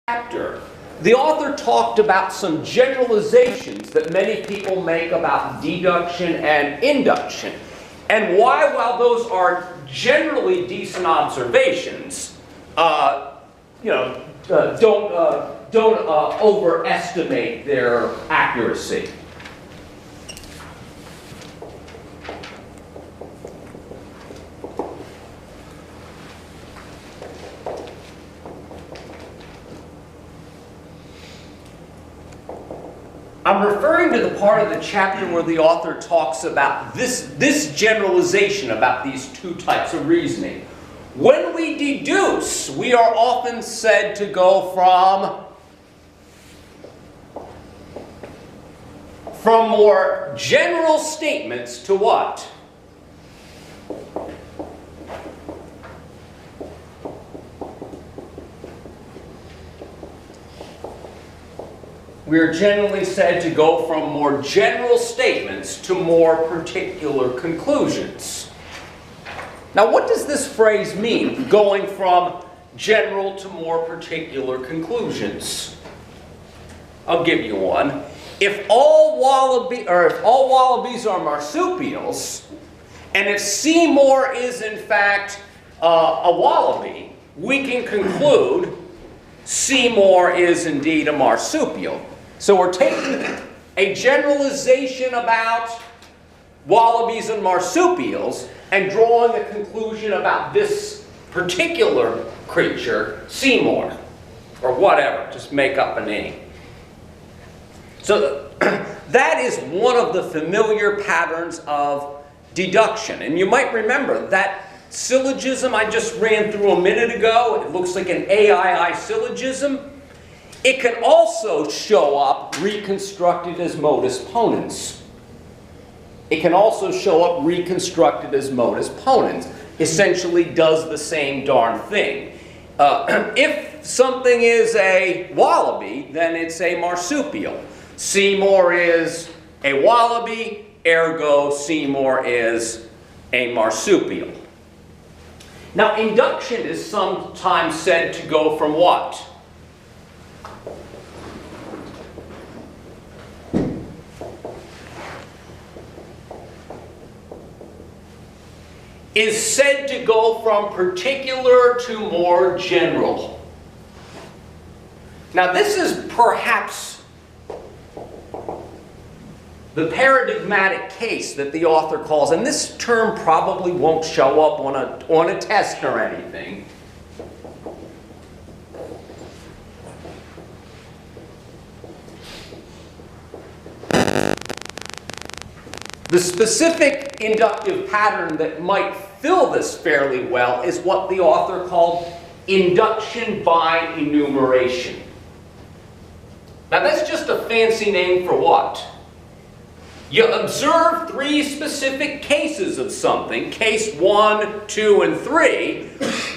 chapter, the author talked about some generalizations that many people make about deduction and induction, and why, while those are generally decent observations, don't overestimate their accuracy. I'm referring to the part of the chapter where the author talks about this generalization about these two types of reasoning. When we deduce, we are often said to go from more general statements to what? We are generally said to go from more general statements to more particular conclusions. Now, what does this phrase mean, going from general to more particular conclusions? I'll give you one. If all wallabies are marsupials, and if Seymour is in fact a wallaby, we can conclude Seymour is indeed a marsupial. So we're taking a generalization about wallabies and marsupials and drawing a conclusion about this particular creature, Seymour, or whatever, just make up a name. So that is one of the familiar patterns of deduction. And you might remember that syllogism I just ran through a minute ago. It looks like an AII syllogism. It can also show up reconstructed as modus ponens. It can also show up reconstructed as modus ponens. Essentially does the same darn thing. If something is a wallaby, then it's a marsupial. Seymour is a wallaby, ergo Seymour is a marsupial. Now, induction is sometimes said to go from what? Is said to go from particular to more general. Now, this is perhaps the paradigmatic case that the author calls, and this term probably won't show up on a test or anything. The specific inductive pattern that might fill this fairly well is what the author called induction by enumeration. Now, that's just a fancy name for what? You observe three specific cases of something, case 1, 2, and 3.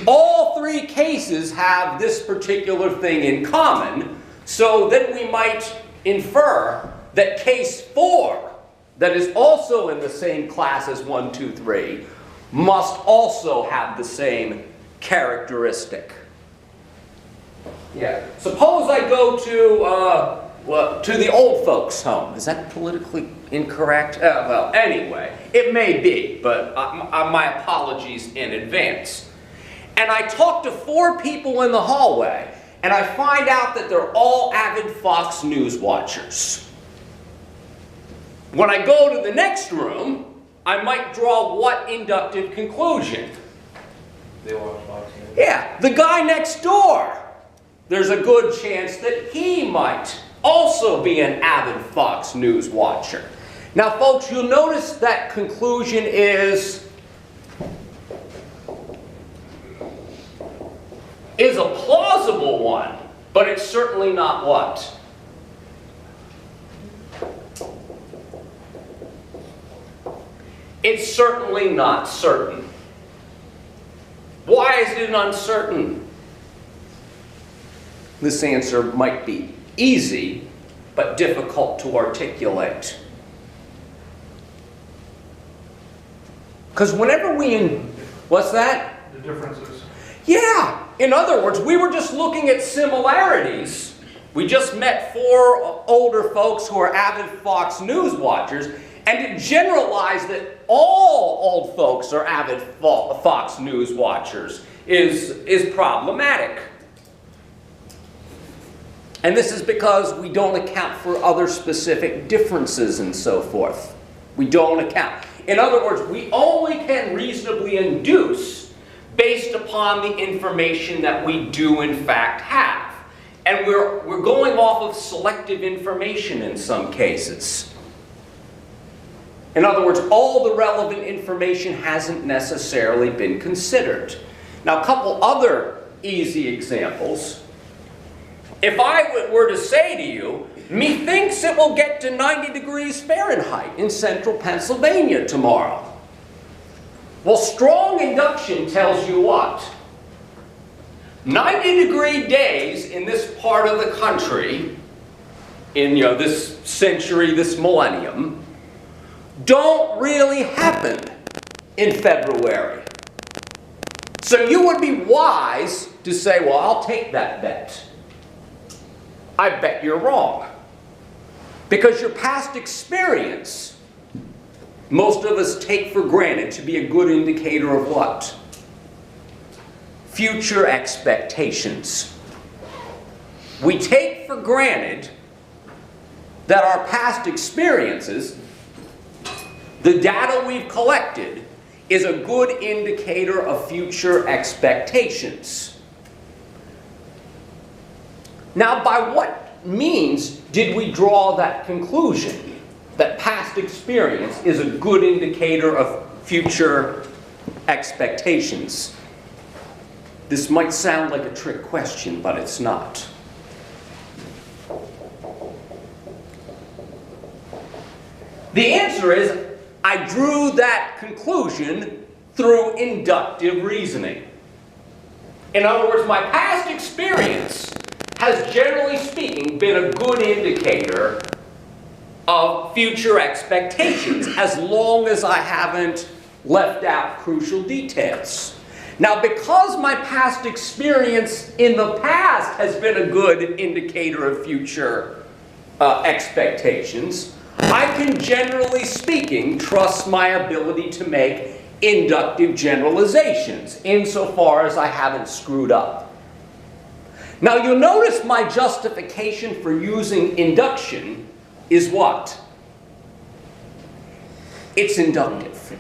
All three cases have this particular thing in common, so then we might infer that case 4, that is also in the same class as 1, 2, 3, must also have the same characteristic. Yeah. Suppose I go to the old folks' home. Is that politically incorrect? Well, anyway, it may be, but my apologies in advance. And I talk to 4 people in the hallway, and I find out that they're all avid Fox News watchers. When I go to the next room, I might draw what inductive conclusion? They watch Fox News. Yeah, the guy next door. There's a good chance that he might also be an avid Fox News watcher. Now, folks, you'll notice that conclusion is a plausible one, but it's certainly not what? It's certainly not certain. Why is it uncertain? This answer might be easy, but difficult to articulate. Because whenever what's that? The differences. Yeah, In other words, we were just looking at similarities. We just met 4 older folks who are avid Fox News watchers, and to generalize that all old folks are avid Fox News watchers is problematic. And this is because we don't account for other specific differences and so forth. We don't account. In other words, we only can reasonably induce based upon the information that we do in fact have. And we're going off of selective information in some cases. In other words, all the relevant information hasn't necessarily been considered. Now, a couple other easy examples. If I were to say to you, methinks it will get to 90 degrees Fahrenheit in central Pennsylvania tomorrow. Well, strong induction tells you what? 90-degree days in this part of the country, in this century, this millennium, don't really happen in February. So you would be wise to say, well, I'll take that bet. I bet you're wrong. Because your past experience, most of us take for granted to be a good indicator of what? Future expectations. We take for granted that our past experiences, the data we've collected, is a good indicator of future expectations. Now, by what means did we draw that conclusion that past experience is a good indicator of future expectations? This might sound like a trick question, but it's not. The answer is, I drew that conclusion through inductive reasoning. In other words, my past experience has, generally speaking, been a good indicator of future expectations, as long as I haven't left out crucial details. Now, because my past experience in the past has been a good indicator of future expectations, I can, generally speaking, trust my ability to make inductive generalizations, insofar as I haven't screwed up. Now, you'll notice my justification for using induction is what? It's inductive.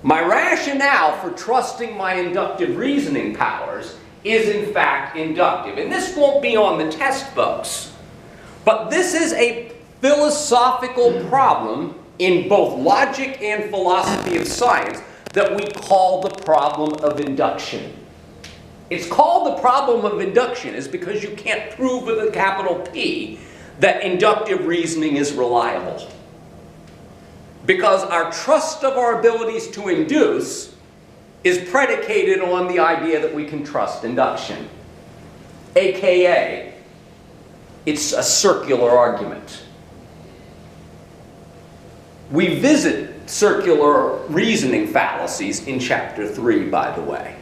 My rationale for trusting my inductive reasoning powers is in fact inductive. And this won't be on the test books, but this is a philosophical problem in both logic and philosophy of science that we call the problem of induction. It's called the problem of induction is because you can't prove with a capital P that inductive reasoning is reliable. Because our trust of our abilities to induce is predicated on the idea that we can trust induction. AKA, it's a circular argument. We visit circular reasoning fallacies in Chapter 3, by the way.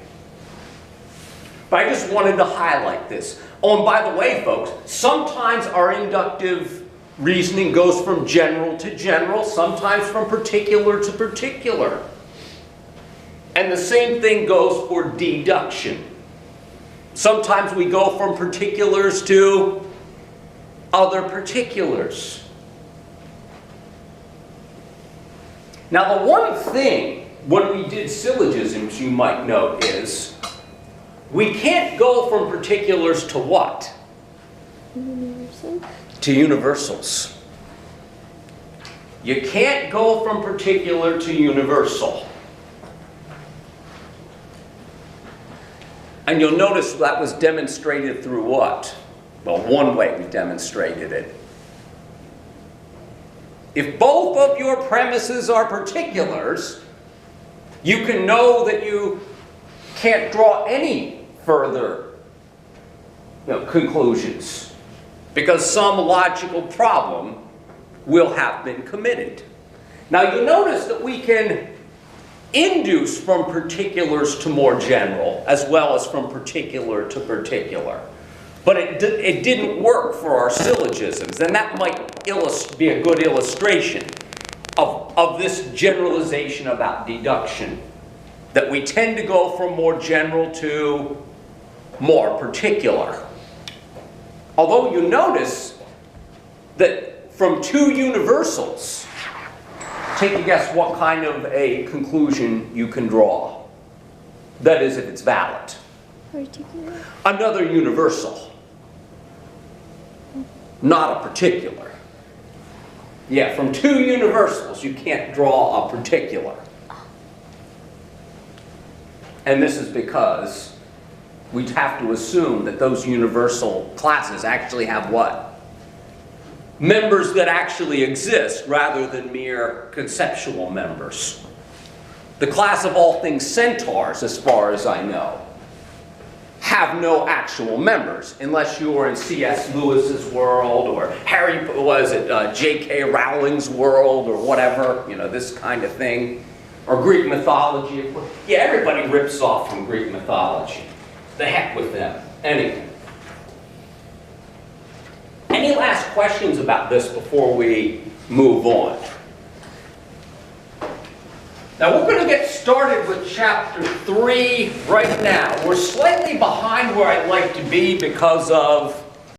But I just wanted to highlight this. Oh, and by the way, folks, sometimes our inductive reasoning goes from general to general, sometimes from particular to particular. And the same thing goes for deduction. Sometimes we go from particulars to other particulars. Now, the one thing when we did syllogisms, you might note, is we can't go from particulars to what? Universal. To universals. You can't go from particular to universal. And you'll notice that was demonstrated through what? Well, one way we demonstrated it. If both of your premises are particulars, you can know that you can't draw any further conclusions, because some logical problem will have been committed. Now, you notice that we can induce from particulars to more general, as well as from particular to particular. But it didn't work for our syllogisms, and that might be a good illustration of this generalization about deduction, that we tend to go from more general to more particular. Although you notice that from two universals, take a guess what kind of a conclusion you can draw. That is, if it's valid. Particular. Another universal, not a particular. Yeah, from two universals you can't draw a particular. And this is because we'd have to assume that those universal classes actually have what? Members that actually exist rather than mere conceptual members. The class of all things centaurs, as far as I know, have no actual members, unless you are in C.S. Lewis's world, or J.K. Rowling's world, or whatever, you know, this kind of thing. Or Greek mythology. Yeah, everybody rips off from Greek mythology. The heck with them. Anyway. Any last questions about this before we move on? Now we're going to get started with chapter 3 right now. We're slightly behind where I'd like to be because of